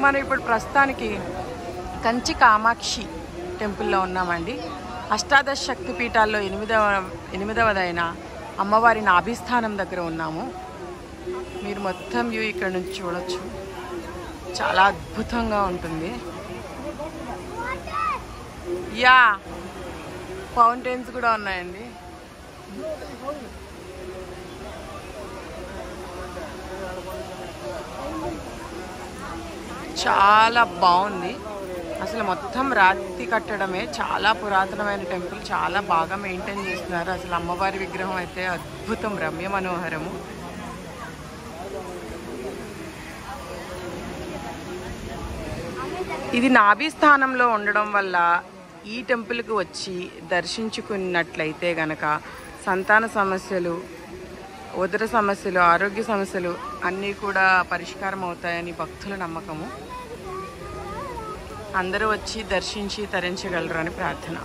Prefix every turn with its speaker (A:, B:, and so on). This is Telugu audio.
A: మనం ఇప్పుడు ప్రస్తుతానికి కంచి కామాక్షి టెంపుల్లో ఉన్నామండి. అష్టాదశ శక్తి పీఠాల్లో ఎనిమిదవదైన అమ్మవారి నాభిస్థానం దగ్గర ఉన్నాము. మీరు మొత్తం వ్యూ ఇక్కడ నుంచి చూడొచ్చు. చాలా అద్భుతంగా ఉంటుంది. యా ఫౌంటైన్స్ కూడా ఉన్నాయండి. చాలా బాగుంది. అసలు మొత్తం రాతి కట్టడమే. చాలా పురాతనమైన టెంపుల్. చాలా బాగా మెయింటైన్ చేస్తున్నారు. అసలు అమ్మవారి విగ్రహం అయితే అద్భుతం, రమ్య మనోహరము. ఇది నాభి స్థానంలో ఉండడం వల్ల ఈ టెంపుల్కి వచ్చి దర్శించుకున్నట్లయితే గనక సంతాన సమస్యలు, ఉదర సమస్యలు, ఆరోగ్య సమస్యలు అన్నీ కూడా పరిష్కారం అవుతాయని భక్తుల నమ్మకము. అందరూ వచ్చి దర్శించి తరించగలరు అని ప్రార్థన.